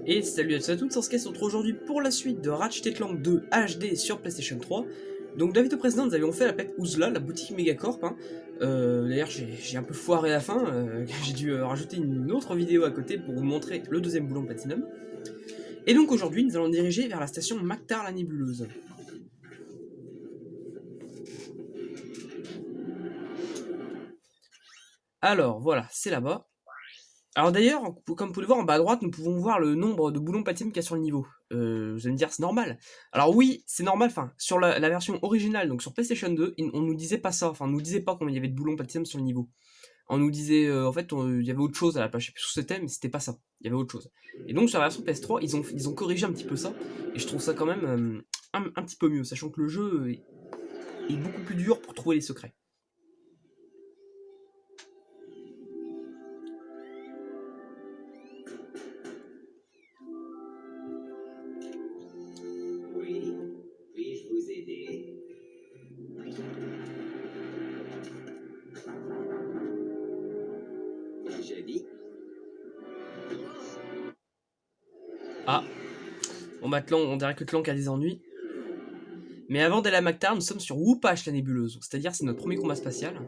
Et salut à tous et à toutes, c'est Sasuke, on se retrouve aujourd'hui pour la suite de Ratchet & Clank 2 HD sur PlayStation 3. Donc dans la vidéo précédente, nous avions fait la PEP Ouzla, la boutique Megacorp. D'ailleurs, j'ai un peu foiré la fin, j'ai dû rajouter une autre vidéo à côté pour vous montrer le deuxième boulon Platinum. Et donc aujourd'hui, nous allons diriger vers la station Mactar la Nébuleuse. Alors voilà, c'est là-bas. Alors d'ailleurs, comme vous pouvez le voir en bas à droite, nous pouvons voir le nombre de boulons platinum qu'il y a sur le niveau. Vous allez me dire, c'est normal. Alors oui, c'est normal, enfin, sur la version originale, donc sur PlayStation 2, on nous disait pas ça, enfin, on nous disait pas combien il y avait de boulons platinum sur le niveau. On nous disait, en fait, il y avait autre chose à la page, je sais plus ce que c'était, mais c'était pas ça, il y avait autre chose. Et donc sur la version PS3, ils ont corrigé un petit peu ça, et je trouve ça quand même un petit peu mieux, sachant que le jeu est beaucoup plus dur pour trouver les secrets. Ah, bon bah on dirait que Clank a des ennuis. Mais avant d'aller à Mactar, nous sommes sur Whoopash la nébuleuse, c'est-à-dire c'est notre premier combat spatial.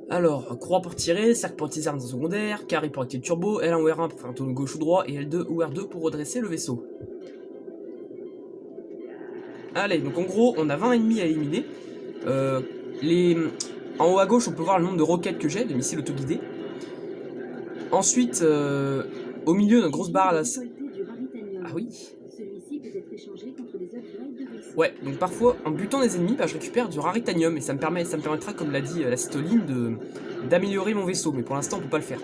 Alors, croix pour tirer, cercle pour utiliser armes secondaires, carré pour activer le turbo, L1 ou R1 pour faire un tour gauche ou droit, et L2 ou R2 pour redresser le vaisseau. Allez, donc en gros, on a 20 ennemis à éliminer. En haut à gauche, on peut voir le nombre de roquettes que j'ai, de missiles autoguidés. Ensuite, au milieu, notre grosse barre à la... Ah oui. Ouais, donc parfois, en butant des ennemis, bah, je récupère du raritanium, et ça me permettra, comme l'a dit la citoline, d'améliorer mon vaisseau, mais pour l'instant, on peut pas le faire.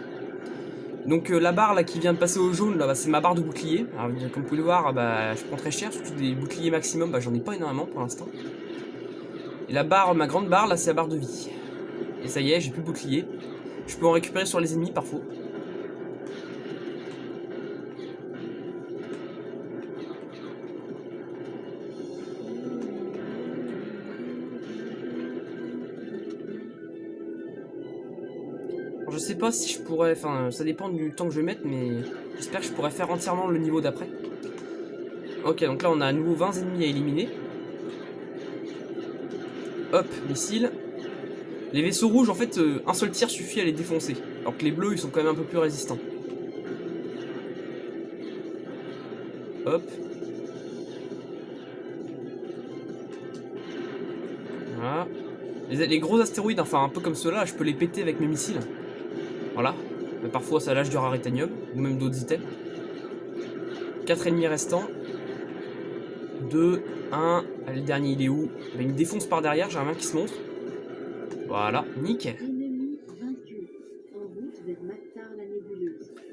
Donc la barre là qui vient de passer au jaune, là, bah, c'est ma barre de bouclier. Alors, comme vous pouvez le voir, bah, je prends très cher, surtout des boucliers maximum, bah, j'en ai pas énormément pour l'instant. Et la barre, ma grande barre, là, c'est la barre de vie. Et ça y est, j'ai plus de bouclier. Je peux en récupérer sur les ennemis parfois. Alors, je sais pas si je pourrais, enfin ça dépend du temps que je vais mettre, mais j'espère que je pourrais faire entièrement le niveau d'après. Ok, donc là on a à nouveau 20 ennemis à éliminer. Hop, missile. Les vaisseaux rouges, en fait, un seul tir suffit à les défoncer. Alors que les bleus, ils sont quand même un peu plus résistants. Hop. Voilà. Les gros astéroïdes, enfin un peu comme ceux-là, je peux les péter avec mes missiles. Voilà. Mais parfois ça lâche du raritanium, ou même d'autres items. 4 ennemis restants. 2, 1. Allez, le dernier, il est où? Bah, il me défonce par derrière, j'ai un main qui se montre. Voilà, nickel.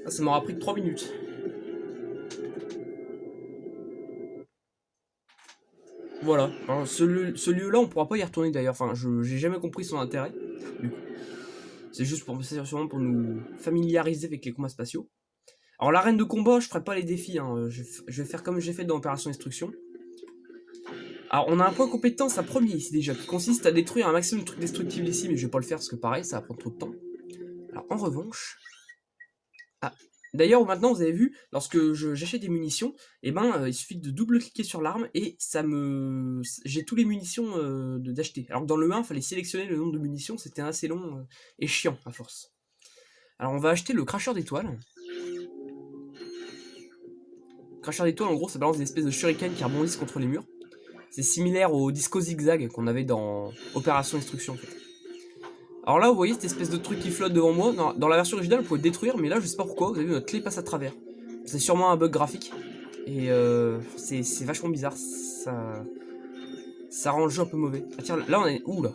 Ça m'aura pris que 3 minutes. Voilà, alors, ce lieu-là, on pourra pas y retourner d'ailleurs. Enfin, j'ai jamais compris son intérêt. C'est juste sûrement pour nous familiariser avec les combats spatiaux. Alors, l'arène de combat, je ferai pas les défis. Hein. Je vais faire comme j'ai fait dans Opération Destruction. Alors, on a un point compétence à premier ici déjà, qui consiste à détruire un maximum de trucs destructibles ici, mais je vais pas le faire parce que pareil, ça va prendre trop de temps. Alors, en revanche. Ah, d'ailleurs, maintenant, vous avez vu, lorsque j'achète des munitions, eh ben, il suffit de double-cliquer sur l'arme et j'ai tous les munitions d'acheter. Alors que dans le 1, il fallait sélectionner le nombre de munitions, c'était assez long et chiant à force. Alors, on va acheter le cracheur d'étoiles. Cracheur d'étoiles, en gros, ça balance des espèces de shurikens qui rebondissent contre les murs. C'est similaire au disco zigzag qu'on avait dans Opération Destruction, en fait. Alors là, vous voyez cette espèce de truc qui flotte devant moi. Dans la version originale, on pouvait le détruire, mais là, je sais pas pourquoi. Vous avez vu, notre clé passe à travers. C'est sûrement un bug graphique. Et c'est vachement bizarre. Ça rend le jeu un peu mauvais. Ah tiens, là, on est où, là?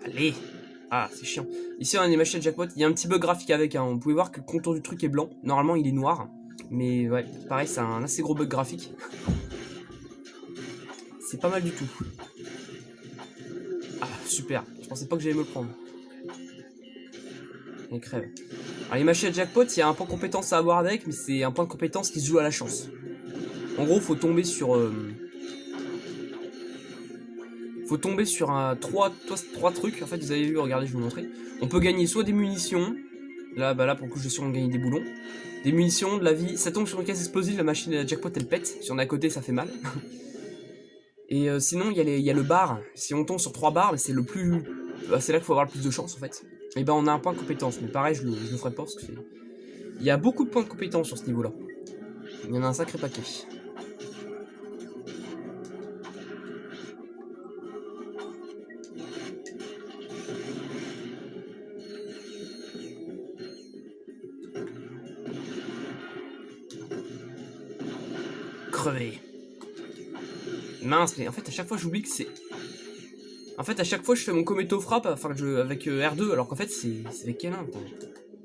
Allez. Ah, c'est chiant. Ici, on a des machines de jackpot. Il y a un petit bug graphique avec. Hein. Vous pouvez voir que le contour du truc est blanc. Normalement, il est noir. Mais ouais, pareil, c'est un assez gros bug graphique. C'est pas mal du tout. Ah, super. Je pensais pas que j'allais me le prendre. Et crève. Alors les machines à jackpot, il y a un point de compétence à avoir avec, mais c'est un point de compétence qui se joue à la chance. En gros, faut tomber sur... faut tomber sur trois trucs. En fait, vous avez vu, regardez, je vais vous montrer. On peut gagner soit des munitions, Là, bah là, pour le coup, je suis sûr de gagner des boulons. Des munitions, de la vie. Ça tombe sur une caisse explosive, la machine à jackpot, elle pète. Si on est à côté, ça fait mal. Et sinon, il y a le bar. Si on tombe sur 3 bars, c'est le plus... Bah, c'est là qu'il faut avoir le plus de chance, en fait. Et ben, on a un point de compétence. Mais pareil, je le ferai pas, parce que c'est... Il y a beaucoup de points de compétence sur ce niveau-là. Il y en a un sacré paquet. Crevé. Mince, mais en fait, à chaque fois, j'oublie que c'est... En fait, à chaque fois, je fais mon Kometo frappe enfin, avec R2, alors qu'en fait, c'est avec K1.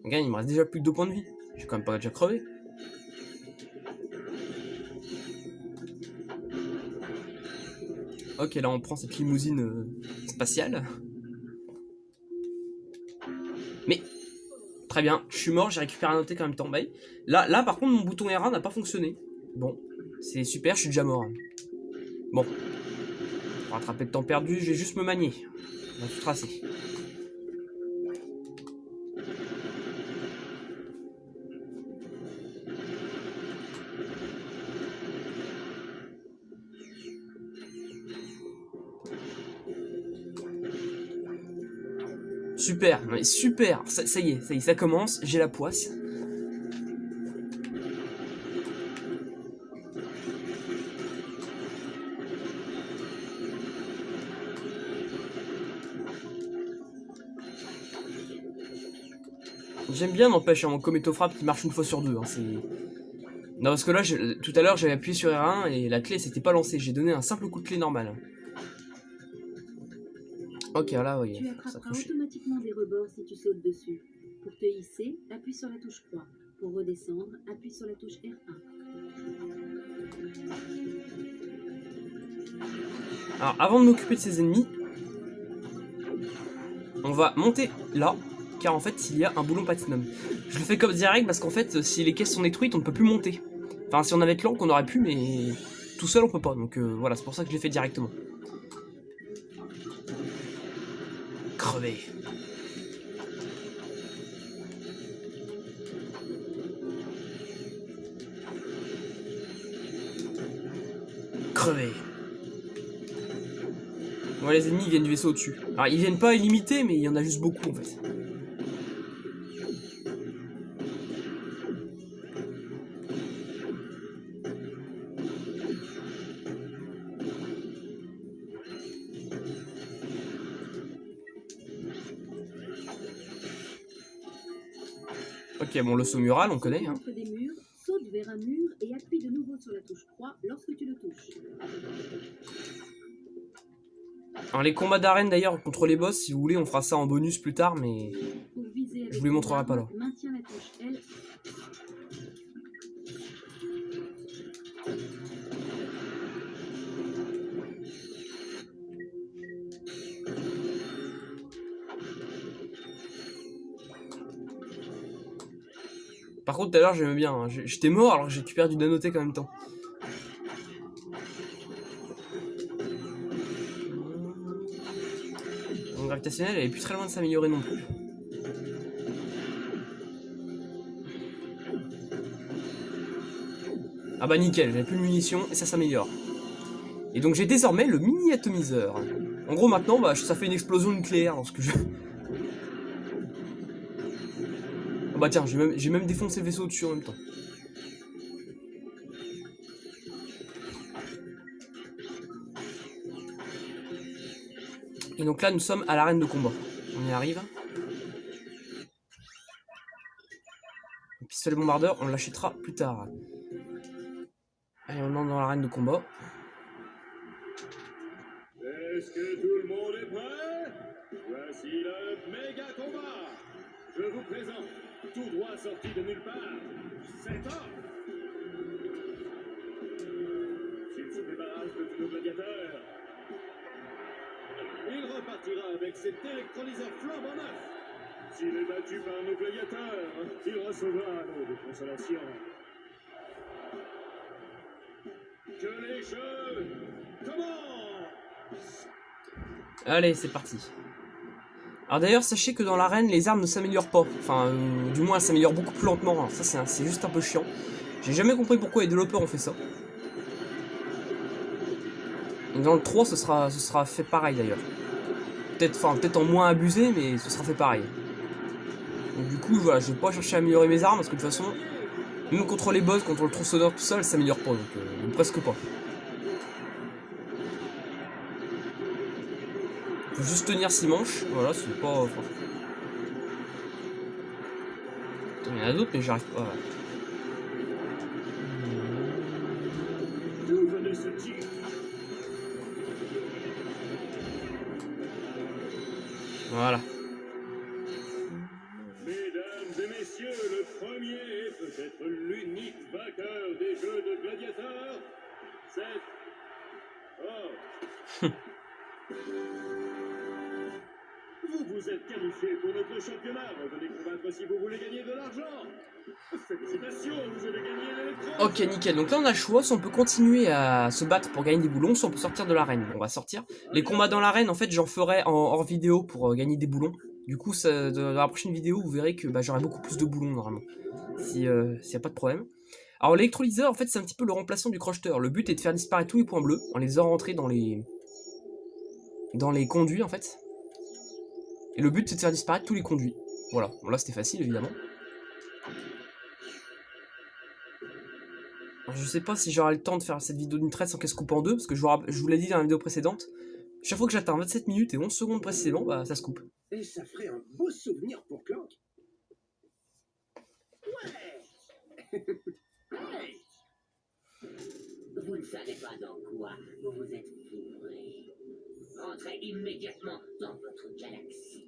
Regarde, il me reste déjà plus que 2 points de vie. Je vais quand même pas déjà crevé. Ok, là, on prend cette limousine spatiale. Mais, très bien, je suis mort, j'ai récupéré un noté en même temps. Bah, là, par contre, mon bouton R1 n'a pas fonctionné. Bon, c'est super, je suis déjà mort. Bon, pour rattraper le temps perdu, je vais juste me manier. On va tout tracer. Super, mais super, ça y est, ça commence, j'ai la poisse. J'aime bien, n'empêche, mon Kometo frappe qui marche une fois sur deux. Hein, non, parce que là, tout à l'heure, j'avais appuyé sur R1 et la clé s'était pas lancée. J'ai donné un simple coup de clé normal. Ok, là, oui. Tu attraperas automatiquement des rebords si tu sautes dessus. Pour te hisser, appuie sur la touche croix. Pour redescendre, appuie sur la touche R1. Alors, avant de m'occuper de ces ennemis, on va monter là, car en fait, il y a un boulon platinum. Je le fais comme direct parce qu'en fait, si les caisses sont détruites, on ne peut plus monter. Enfin, si on avait Clank, on aurait pu, mais tout seul, on peut pas. Donc voilà, c'est pour ça que je l'ai fait directement. Crevé. Crevé. Ouais, les ennemis viennent du vaisseau au-dessus. Alors, ils viennent pas illimités, mais il y en a juste beaucoup en fait. Ok, bon, le saut mural, on connaît. Hein. Entre des murs, saute vers un mur et appuie de nouveau sur la touche croix lorsque tu le touches. Alors, les combats d'arène d'ailleurs contre les boss, si vous voulez, on fera ça en bonus plus tard, mais je vous les montrerai pas là. Maintiens la touche L. Par contre, tout à l'heure, j'aimais bien. Hein. J'étais mort alors que j'ai récupéré du nanothèque en même temps. Mon gravitationnel, elle est plus très loin de s'améliorer non plus. Ah bah nickel, j'ai plus de munitions et ça s'améliore. Et donc j'ai désormais le mini atomiseur. En gros maintenant, bah, ça fait une explosion nucléaire lorsque je... Ah bah tiens, j'ai même défoncé le vaisseau au-dessus en même temps. Et donc là, nous sommes à l'arène de combat. On y arrive. Le pistolet bombardeur, on l'achètera plus tard. Allez, on entre dans l'arène de combat. Est-ce que tout le monde est prêt? Voici le méga combat. Je vous présente, tout droit sorti de nulle part, cet homme. S'il se débarrasse de tous nos gladiateurs, il repartira avec cet électrolyseur flambant neuf. S'il est battu par nos gladiateurs, il recevra un lot de consolation. Que les jeux commencent! Allez, c'est parti. Alors d'ailleurs, sachez que dans l'arène, les armes ne s'améliorent pas. Enfin, du moins, elles s'améliorent beaucoup plus lentement. Alors ça, c'est juste un peu chiant. J'ai jamais compris pourquoi les développeurs ont fait ça. Et dans le 3, ce sera fait pareil d'ailleurs. Peut-être en moins abusé, mais ce sera fait pareil. Donc du coup, voilà, je vais pas chercher à améliorer mes armes, parce que de toute façon, même contre les boss, contre le tronçonneur, tout ça, elles s'améliorent pas, donc presque pas. Faut juste tenir 6 manches, voilà, c'est pas... Enfin... Il y en a d'autres, mais j'arrive pas... D'où venait ce tir? Voilà. Mesdames et messieurs, le premier et peut-être l'unique vainqueur des Jeux de gladiateurs, c'est... Oh. Vous êtes qualifié pour notre championnat. Revenez combattre si vous voulez gagner de l'argent. Félicitations, vous avez gagné l'électron. Ok, nickel. Donc là, on a le choix. Si on peut continuer à se battre pour gagner des boulons, soit on peut sortir de l'arène. Bon, on va sortir. Les combats dans l'arène, en fait, j'en ferai en hors vidéo pour gagner des boulons. Du coup, dans la prochaine vidéo, vous verrez que j'aurai beaucoup plus de boulons, normalement. S'il n'y a pas de problème. Alors, l'électrolyseur, en fait, c'est un petit peu le remplaçant du crocheteur. Le but est de faire disparaître tous les points bleus en les faisant rentrer dans les conduits, en fait. Et le but, c'est de faire disparaître tous les conduits. Voilà. Bon, là, c'était facile, évidemment. Alors, je sais pas si j'aurai le temps de faire cette vidéo d'une traite sans qu'elle se coupe en deux, parce que je vous l'ai dit dans la vidéo précédente, chaque fois que j'atteins 27 minutes et 11 secondes précisément, bah ça se coupe. Et ça ferait un beau souvenir pour Clank. Ouais. Hey. Vous ne savez pas dans quoi vous vous êtes fourré. Entrez immédiatement dans votre galaxie.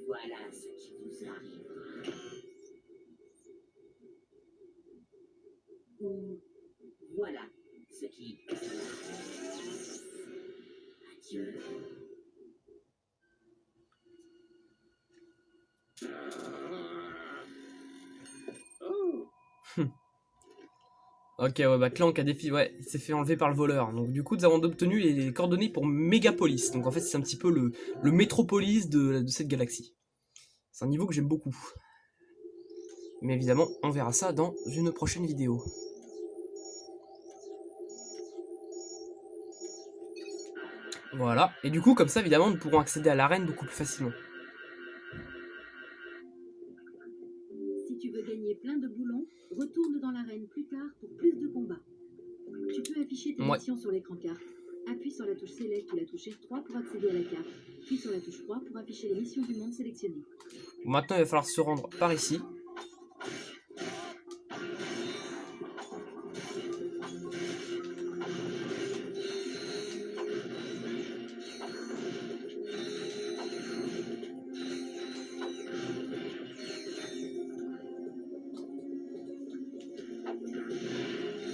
Voilà ce qui vous arrivera. Ou voilà ce qui... Adieu. Oh. Ok, ouais, bah Clank a ouais, il s'est fait enlever par le voleur. Donc du coup, nous avons obtenu les coordonnées pour Megapolis. Donc en fait, c'est un petit peu le métropolis de cette galaxie. C'est un niveau que j'aime beaucoup. Mais évidemment, on verra ça dans une prochaine vidéo. Voilà, et du coup, comme ça, évidemment, nous pourrons accéder à l'arène beaucoup plus facilement. Si tu veux gagner plein de boulons, retourne dans l'arène plus tard pour plus de combats. Tu peux afficher tes missions sur l'écran carte. Appuie sur la touche Select ou la touche R3 pour accéder à la carte. Puis sur la touche 3 pour afficher les missions du monde sélectionnées. Maintenant, il va falloir se rendre par ici.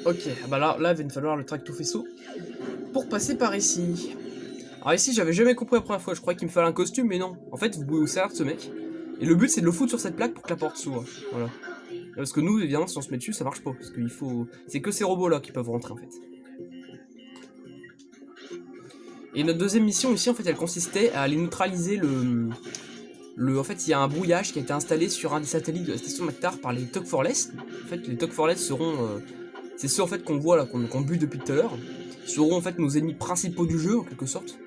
Ok, bah là, il va me falloir le tracto faisceau pour passer par ici. Alors ici, j'avais jamais compris la première fois, je croyais qu'il me fallait un costume, mais non. En fait, vous pouvez vous servir de ce mec. Et le but, c'est de le foutre sur cette plaque pour que la porte s'ouvre. Voilà. Parce que nous, évidemment, si on se met dessus, ça marche pas. Parce qu'il faut... C'est que ces robots-là qui peuvent rentrer, en fait. Et notre deuxième mission ici, en fait, elle consistait à aller neutraliser en fait, il y a un brouillage qui a été installé sur un des satellites de la station Mactar par les Tug Forless. En fait, les Tug Forless seront... c'est ceux, en fait, qu'on voit là, qu'on bute depuis tout à l'heure. Seront, en fait, nos ennemis principaux du jeu, en quelque sorte.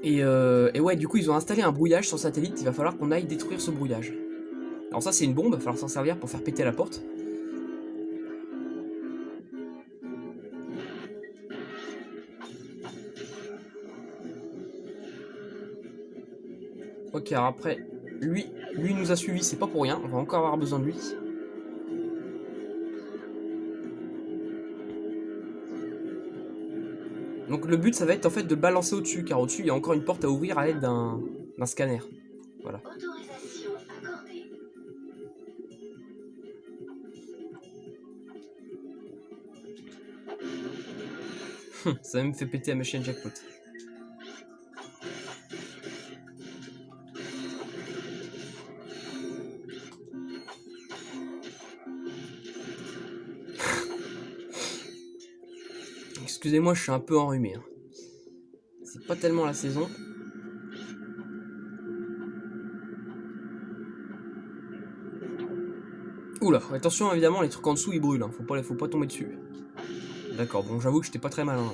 Et ouais, du coup, ils ont installé un brouillage sur le satellite. Il va falloir qu'on aille détruire ce brouillage. Alors ça, c'est une bombe. Il va falloir s'en servir pour faire péter la porte. Ok, alors après, lui nous a suivis, c'est pas pour rien. On va encore avoir besoin de lui. Donc le but, ça va être en fait de balancer au-dessus, car au-dessus, il y a encore une porte à ouvrir à l'aide d'un scanner. Voilà. Autorisation accordée. Ça même fait péter la machine jackpot. Excusez-moi, je suis un peu enrhumé. Hein. pas tellement la saison. Oula, attention évidemment, les trucs en dessous ils brûlent, hein. Faut pas tomber dessus. D'accord, bon j'avoue que j'étais pas très malin.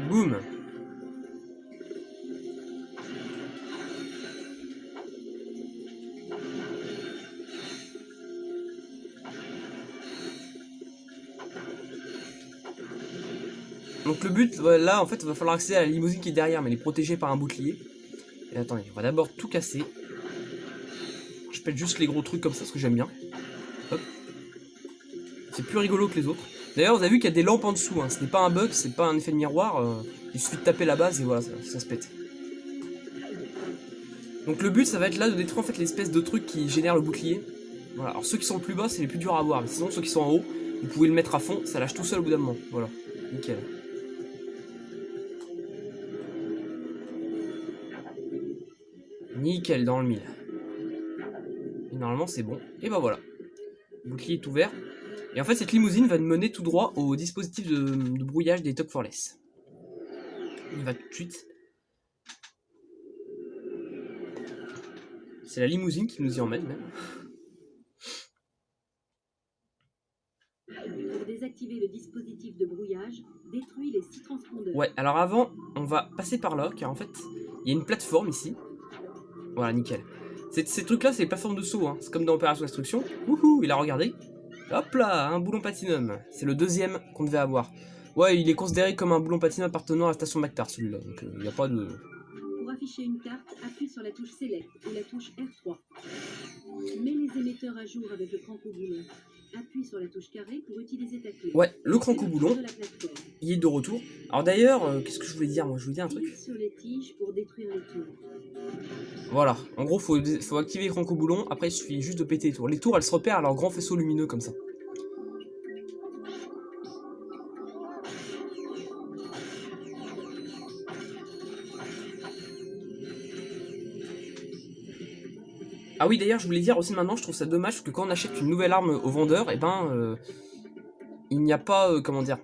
Boum. Donc le but, là en fait, il va falloir accéder à la limousine qui est derrière, mais elle est protégée par un bouclier. Et attendez, on va d'abord tout casser. Je pète juste les gros trucs comme ça, parce que j'aime bien. Hop. C'est plus rigolo que les autres. D'ailleurs, vous avez vu qu'il y a des lampes en dessous, hein. Ce n'est pas un bug, c'est pas un effet de miroir. Il suffit de taper la base et voilà, ça se pète. Donc le but, ça va être là de détruire en fait l'espèce de truc qui génère le bouclier. Voilà, alors ceux qui sont le plus bas, c'est les plus durs à avoir. Mais sinon, ceux qui sont en haut, vous pouvez le mettre à fond, ça lâche tout seul au bout d'un moment. Voilà, nickel. Nickel dans le mille. Et normalement c'est bon. Et bah voilà. Le bouclier est ouvert. Et en fait cette limousine va nous mener tout droit au dispositif de brouillage des Talk for Less. Il va tout de suite. C'est la limousine qui nous y emmène même. Pour désactiver le dispositif de brouillage, détruis les 6 transpondeurs. Ouais, alors avant, on va passer par là, car en fait, il y a une plateforme ici. Voilà, nickel. Ces trucs-là, c'est les plateformes de saut, hein. C'est comme dans Opération Destruction. Wouhou, il a regardé. Hop là, un boulon platinum. C'est le deuxième qu'on devait avoir. Ouais, il est considéré comme un boulon platinum appartenant à la station McTard, celui-là. Donc, il n'y a pas de... Pour afficher une carte, appuie sur la touche Select ou la touche R3. Mets les émetteurs à jour avec le crank au boulon. Appuie sur la touche carré pour utiliser ta clé. Ouais, le crank au boulon, il est de retour. Alors d'ailleurs, qu'est-ce que je voulais dire? Moi, je voulais dire un truc. Tire sur les tiges pour détruire les tours. Voilà, en gros, faut activer le crank au boulon. Après, il suffit juste de péter les tours. Les tours, elles se repèrent à leur grand faisceau lumineux comme ça. Ah oui, d'ailleurs, je voulais dire aussi maintenant, je trouve ça dommage que quand on achète une nouvelle arme au vendeur, et ben, il n'y a pas, comment dire,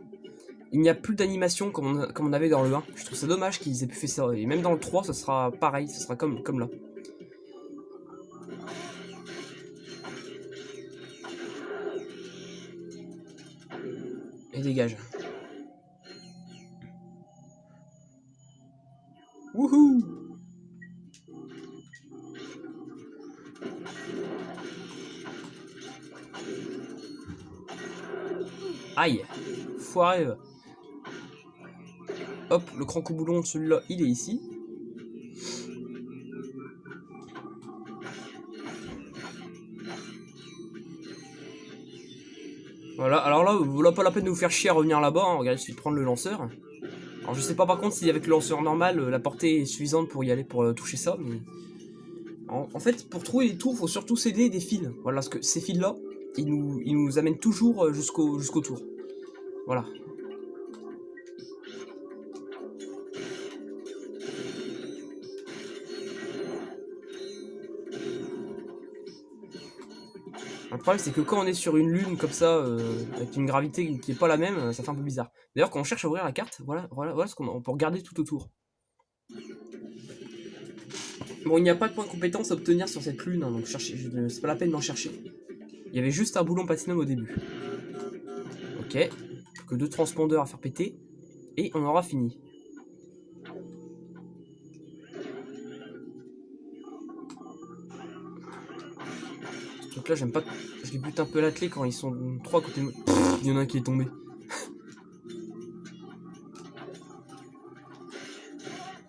il n'y a plus d'animation comme on avait dans le 1. Je trouve ça dommage qu'ils aient pu faire ça. Et même dans le 3, ce sera pareil, ce sera comme là. Et dégage. Wouhou! Aïe! Foiré! Hop, le crank au boulon, celui-là, il est ici. Voilà, alors là, voilà pas la peine de vous faire chier à revenir là-bas, hein. Regardez, il suffit de prendre le lanceur. Alors je sais pas par contre si avec le lanceur normal, la portée est suffisante pour y aller, pour toucher ça, mais... En fait, pour trouver les tours, faut surtout s'aider des fils. Voilà, parce que ces fils-là, ils nous amènent toujours jusqu'au tour. Voilà. Le problème, c'est que quand on est sur une lune comme ça, avec une gravité qui est pas la même, ça fait un peu bizarre. D'ailleurs, quand on cherche à ouvrir la carte, voilà ce qu'on peut regarder tout autour. Bon, il n'y a pas de point de compétence à obtenir sur cette lune, hein, donc c'est pas la peine d'en chercher. Il y avait juste un boulon platinum au début. Ok, plus que 2 transpondeurs à faire péter, et on aura fini. Donc là, j'aime pas. Je les bute un peu à la clé quand ils sont 3 à côté de moi. Il y en a un qui est tombé.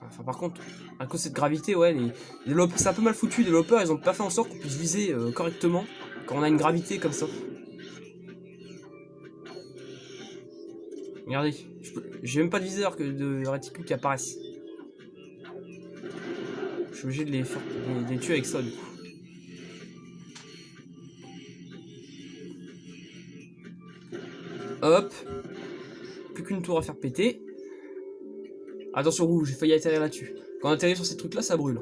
Enfin, par contre, à cause de cette gravité, ouais, c'est un peu mal foutu. Les développeurs, ils ont pas fait en sorte qu'on puisse viser correctement quand on a une gravité comme ça. Regardez, j'ai même pas de viseur de réticule qui apparaissent. Je suis obligé de les tuer avec ça du coup. Hop. Plus qu'une tour à faire péter. Attention, rouge, j'ai failli atterrir là-dessus. Quand on atterrit sur ces trucs-là, ça brûle.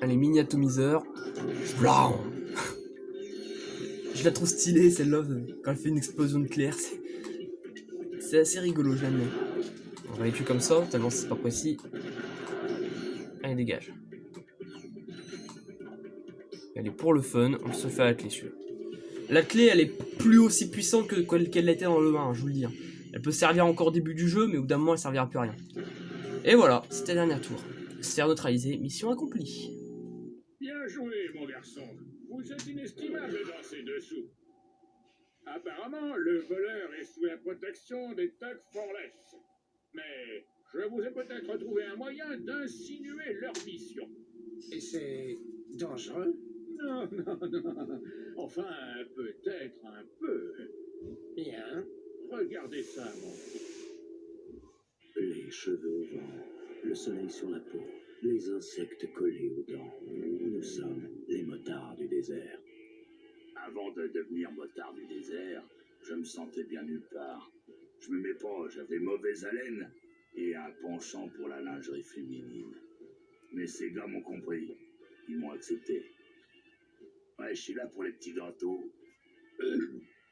Allez, mini atomiseur. Blam. Je la trouve stylée, celle-là, quand elle fait une explosion nucléaire. C'est assez rigolo, je l'aime bien. On va les tuer comme ça, tellement c'est pas précis. Allez, dégage. Elle est pour le fun, on se fait atteler celui-là. L'attelée, elle est plus aussi puissante qu'elle l'était dans le 1, je vous le dis. Elle peut servir encore au début du jeu, mais au bout d'un moment, elle servira plus à rien. Et voilà, c'était le dernier tour. Sphère neutralisée, mission accomplie. Bien joué, mon garçon. Vous êtes inestimable dans ces dessous. Apparemment, le voleur est sous la protection des Tug Forless. Mais je vous ai peut-être trouvé un moyen d'insinuer leur mission. Et c'est dangereux? Non, non, non. Enfin, peut-être un peu. Bien. Regardez ça, mon fils. Les cheveux au vent, le soleil sur la peau, les insectes collés aux dents. Nous sommes les motards du désert. Avant de devenir motard du désert, je me sentais bien nulle part. Je me mets pas, j'avais mauvaise haleine et un penchant pour la lingerie féminine. Mais ces gars m'ont compris, ils m'ont accepté. Ouais, je suis là pour les petits gâteaux.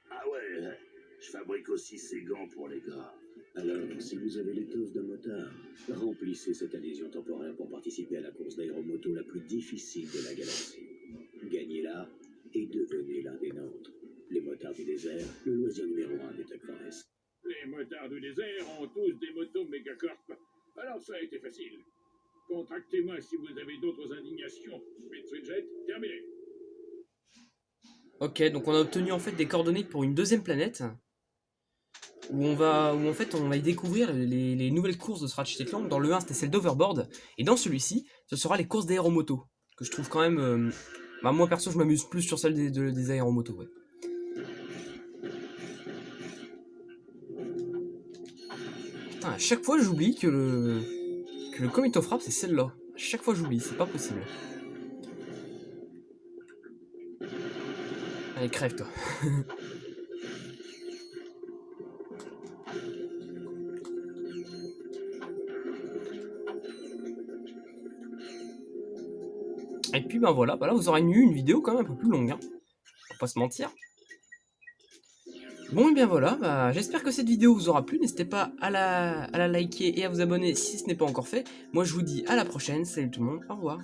Ah ouais, je fabrique aussi ces gants pour les gars. Alors, si vous avez l'étoffe d'un motard, remplissez cette adhésion temporaire pour participer à la course d'aéromoto la plus difficile de la galaxie. Gagnez-la et devenez l'un des nôtres. Les motards du désert, le loisir numéro 1 des Tug Forless. Les motards du désert ont tous des motos Megacorp. Alors ça a été facile. Contractez-moi si vous avez d'autres indignations. Petsujet, terminé. Ok, donc on a obtenu en fait des coordonnées pour une deuxième planète. Où en fait on va y découvrir les nouvelles courses de Ratchet & Clank. Dans le 1 c'était celle d'Overboard. Et dans celui-ci, ce sera les courses d'aéromoto. Que je trouve quand même... moi perso je m'amuse plus sur celle des aéromotos, ouais. Putain, à chaque fois j'oublie que le Commito Frappe c'est celle-là. À chaque fois j'oublie, c'est pas possible. Allez, crève toi. Et puis ben voilà, là vous aurez eu une vidéo quand même un peu plus longue, hein. On va pas se mentir. Bon et bien voilà, j'espère que cette vidéo vous aura plu. N'hésitez pas à la liker et à vous abonner si ce n'est pas encore fait. Moi je vous dis à la prochaine, salut tout le monde, au revoir.